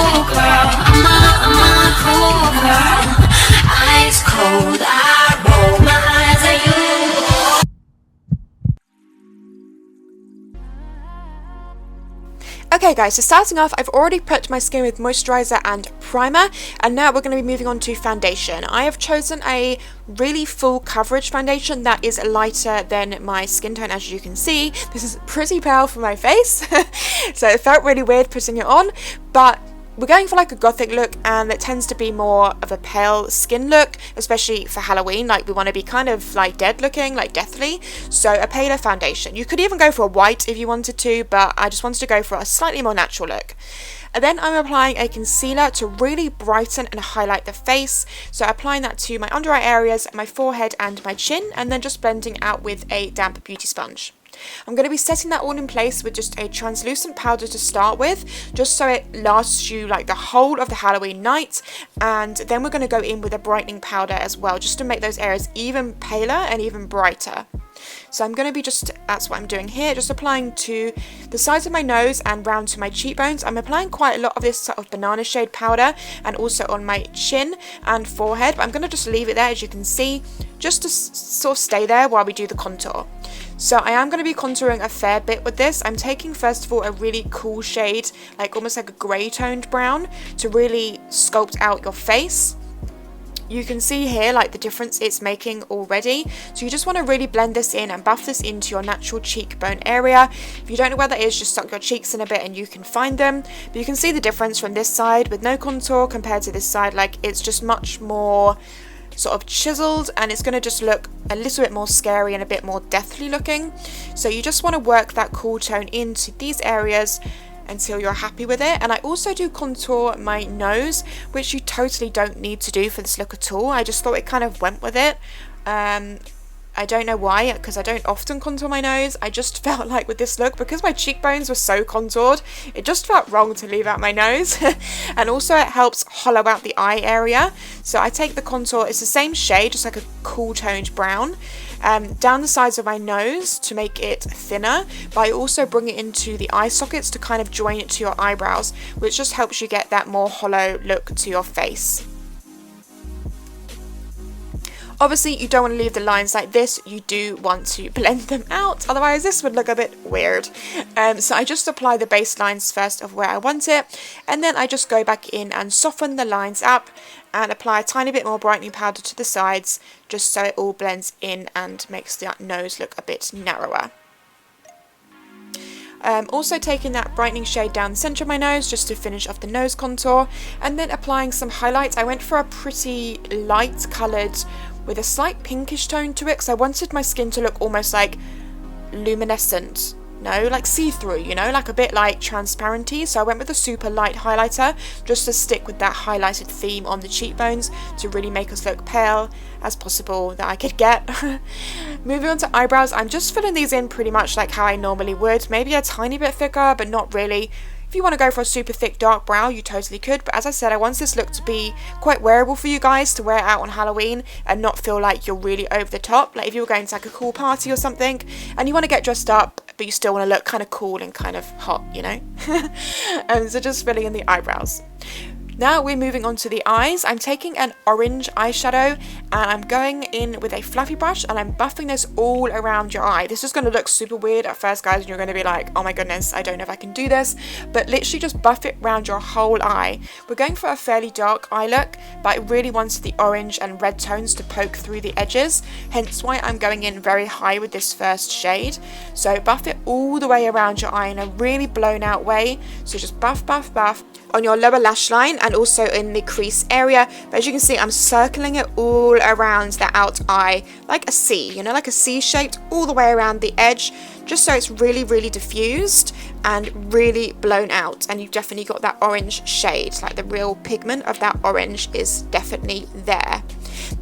cool girl. I'm a cool girl. Ice cold, I roll my eyes at you. Okay guys, so starting off, I've already prepped my skin with moisturizer and primer, and now we're going to be moving on to foundation. I have chosen a really full coverage foundation that is lighter than my skin tone. As you can see, this is pretty pale for my face, so it felt really weird putting it on, but we're going for like a gothic look, and it tends to be more of a pale skin look, especially for Halloween. Like, we want to be kind of like dead looking, like deathly, so a paler foundation. You could even go for a white if you wanted to, but I just wanted to go for a slightly more natural look. And then I'm applying a concealer to really brighten and highlight the face, so applying that to my under eye areas, my forehead and my chin, and then just blending out with a damp beauty sponge. I'm going to be setting that all in place with just a translucent powder to start with, just so it lasts you like the whole of the Halloween night, and then we're going to go in with a brightening powder as well, just to make those areas even paler and even brighter. So I'm going to be that's what I'm doing here, just applying to the sides of my nose and round to my cheekbones. I'm applying quite a lot of this sort of banana shade powder, and also on my chin and forehead, but I'm going to just leave it there, as you can see, just to sort of stay there while we do the contour. So I am going to be contouring a fair bit with this. I'm taking first of all a really cool shade, like almost like a grey toned brown, to really sculpt out your face. You can see here like the difference it's making already, so you just want to really blend this in and buff this into your natural cheekbone area. If you don't know where that is, just suck your cheeks in a bit and you can find them, but you can see the difference from this side with no contour compared to this side. Like, it's just much more sort of chiseled, and it's going to just look a little bit more scary and a bit more deathly looking. So you just want to work that cool tone into these areas until you're happy with it. And I also do contour my nose, which you totally don't need to do for this look at all. I just thought it kind of went with it. I don't know why, because I don't often contour my nose. I just felt like with this look, because my cheekbones were so contoured, it just felt wrong to leave out my nose. And also it helps hollow out the eye area. So I take the contour, it's the same shade, just like a cool toned brown, down the sides of my nose to make it thinner, but I also bring it into the eye sockets to kind of join it to your eyebrows, which just helps you get that more hollow look to your face. Obviously, you don't want to leave the lines like this, you do want to blend them out, otherwise this would look a bit weird. So I just apply the base lines first of where I want it, and then I just go back in and soften the lines up and apply a tiny bit more brightening powder to the sides, just so it all blends in and makes that nose look a bit narrower. Also taking that brightening shade down the centre of my nose just to finish off the nose contour, and then applying some highlights. I went for a pretty light coloured with a slight pinkish tone to it, because I wanted my skin to look almost like luminescent, no, like see-through, you know, like a bit like transparency. So I went with a super light highlighter just to stick with that highlighted theme on the cheekbones to really make us look pale as possible that I could get. Moving on to eyebrows, I'm just filling these in pretty much like how I normally would, maybe a tiny bit thicker, but not really. If you want to go for a super thick dark brow, you totally could, but as I said, I want this look to be quite wearable for you guys to wear out on Halloween and not feel like you're really over the top. Like if you were going to like a cool party or something and you want to get dressed up, but you still want to look kind of cool and kind of hot, you know? So just filling in the eyebrows. Now we're moving on to the eyes. I'm taking an orange eyeshadow and I'm going in with a fluffy brush and I'm buffing this all around your eye. This is going to look super weird at first, guys, and you're going to be like, oh my goodness, I don't know if I can do this, but literally just buff it around your whole eye. We're going for a fairly dark eye look, but I really wanted the orange and red tones to poke through the edges, hence why I'm going in very high with this first shade. So buff it all the way around your eye in a really blown out way. So just buff, buff, buff on your lower lash line and also in the crease area. But as you can see, I'm circling it all around the out eye like a C, you know, like a C shaped all the way around the edge, just so it's really, really diffused and really blown out. And you've definitely got that orange shade, like the real pigment of that orange is definitely there.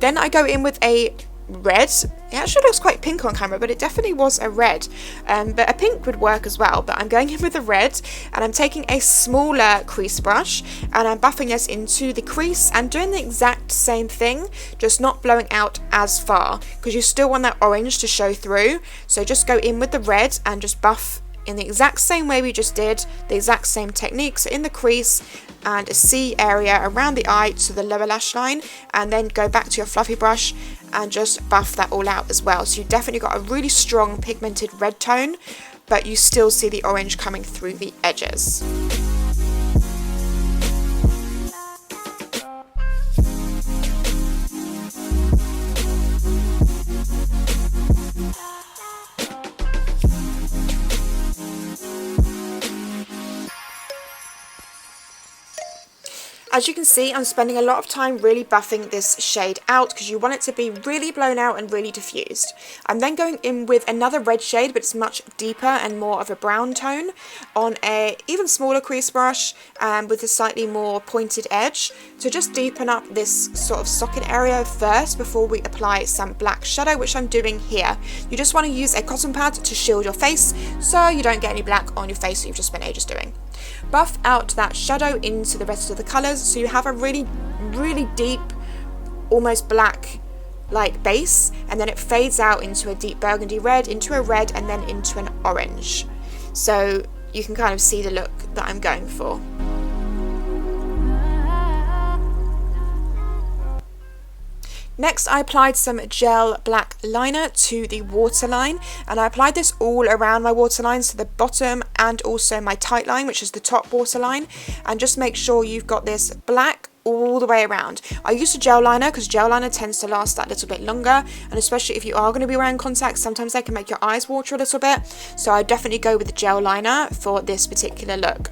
Then I go in with a red. It actually looks quite pink on camera, but it definitely was a red, but a pink would work as well. But I'm going in with a red and I'm taking a smaller crease brush and I'm buffing this into the crease and doing the exact same thing, just not blowing out as far because you still want that orange to show through. So just go in with the red and just buff in the exact same way we just did, the exact same techniques in the crease and a C area around the eye to the lower lash line, and then go back to your fluffy brush and just buff that all out as well. So you definitely got a really strong pigmented red tone, but you still see the orange coming through the edges. As you can see, I'm spending a lot of time really buffing this shade out because you want it to be really blown out and really diffused. I'm then going in with another red shade, but it's much deeper and more of a brown tone on a even smaller crease brush with a slightly more pointed edge to just deepen up this sort of socket area first before we apply some black shadow, which I'm doing here. You just want to use a cotton pad to shield your face so you don't get any black on your face that you've just spent ages doing. Buff out that shadow into the rest of the colours so you have a really deep, almost black like base, and then it fades out into a deep burgundy red, into a red, and then into an orange. So you can kind of see the look that I'm going for. Next, I applied some gel black liner to the waterline, and I applied this all around my waterline, so the bottom and also my tight line, which is the top waterline, and just make sure you've got this black all the way around. I used a gel liner because gel liner tends to last that little bit longer, and especially if you are going to be wearing contacts, sometimes they can make your eyes water a little bit, so I definitely go with the gel liner for this particular look.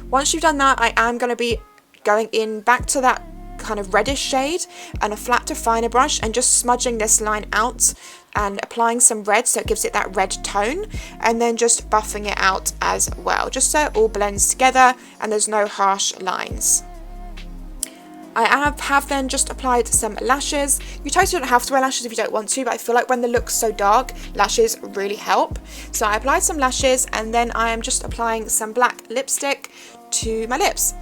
Once you've done that, I am going to be going in back to that kind of reddish shade and a flat to finer brush and just smudging this line out and applying some red so it gives it that red tone, and then just buffing it out as well, just so it all blends together and there's no harsh lines. I have then just applied some lashes. You totally don't have to wear lashes if you don't want to, but I feel like when the look's so dark, lashes really help. So I applied some lashes, and then I am just applying some black lipstick to my lips.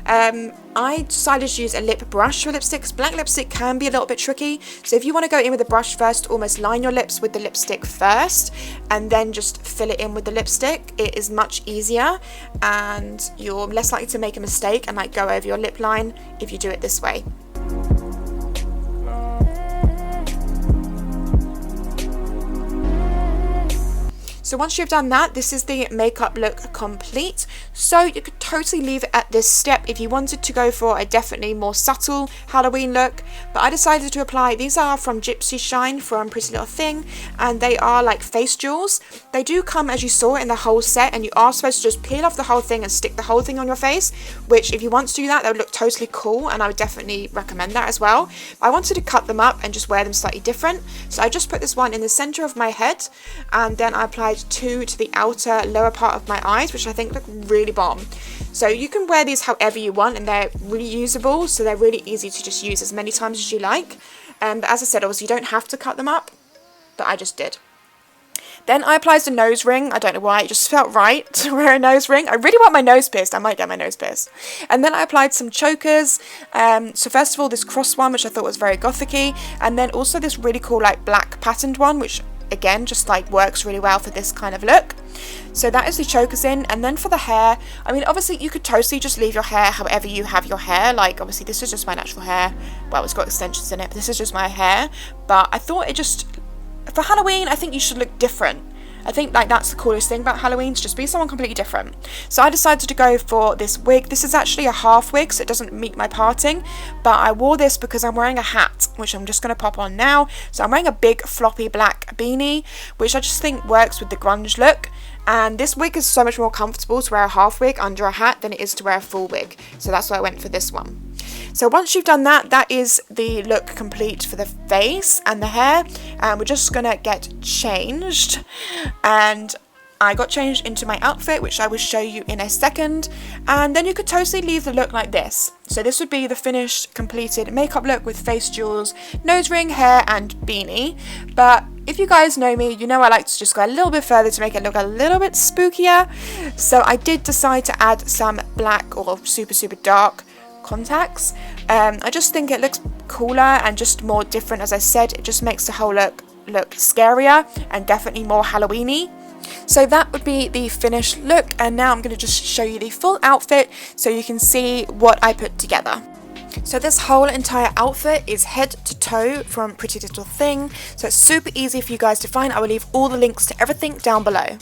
I decided to use a lip brush for lipsticks. Black lipstick can be a little bit tricky, so if you want to go in with a brush first, almost line your lips with the lipstick first and then just fill it in with the lipstick, it is much easier and you're less likely to make a mistake and like go over your lip line if you do it this way. So once you've done that, this is the makeup look complete. So you could totally leave it at this step if you wanted to go for a definitely more subtle Halloween look. But I decided to apply, these are from Gypsy Shine from PrettyLittleThing, and they are like face jewels. They do come, as you saw, in the whole set, and you are supposed to just peel off the whole thing and stick the whole thing on your face, which if you want to do that, that would look totally cool, and I would definitely recommend that as well. I wanted to cut them up and just wear them slightly different. So I just put this one in the center of my head, and then I applied two to the outer lower part of my eyes, which I think look really bomb. So you can wear these however you want, and they're reusable, so they're really easy to just use as many times as you like. But as I said, obviously you don't have to cut them up, but I just did. Then I applied the nose ring. I don't know why, it just felt right to wear a nose ring. I really want my nose pierced. I might get my nose pierced. And then I applied some chokers. So first of all, this cross one, which I thought was very gothic-y, and then also this really cool like black patterned one, which again just like works really well for this kind of look. So that is the chokers in. And then for the hair, I mean, obviously you could totally just leave your hair however you have your hair. Like obviously this is just my natural hair. Well, it's got extensions in it, but this is just my hair. But I thought it just, for Halloween, I think you should look different. I think like that's the coolest thing about Halloween, to just be someone completely different. So I decided to go for this wig. This is actually a half wig, so it doesn't meet my parting, but I wore this because I'm wearing a hat, which I'm just going to pop on now. So I'm wearing a big floppy black beanie, which I just think works with the grunge look. And this wig is so much more comfortable to wear a half wig under a hat than it is to wear a full wig. So that's why I went for this one. So once you've done that, that is the look complete for the face and the hair. And we're just gonna get changed. And I got changed into my outfit, which I will show you in a second. And then you could totally leave the look like this. So this would be the finished, completed makeup look with face jewels, nose ring, hair, and beanie. But if you guys know me, you know I like to just go a little bit further to make it look a little bit spookier. So I did decide to add some black or super dark contacts. I just think it looks cooler and just more different. As I said, it just makes the whole look scarier and definitely more Halloween-y. So that would be the finished look, and now I'm going to just show you the full outfit so you can see what I put together. So this whole entire outfit is head to toe from PrettyLittleThing, so it's super easy for you guys to find. I will leave all the links to everything down below.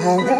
Oh,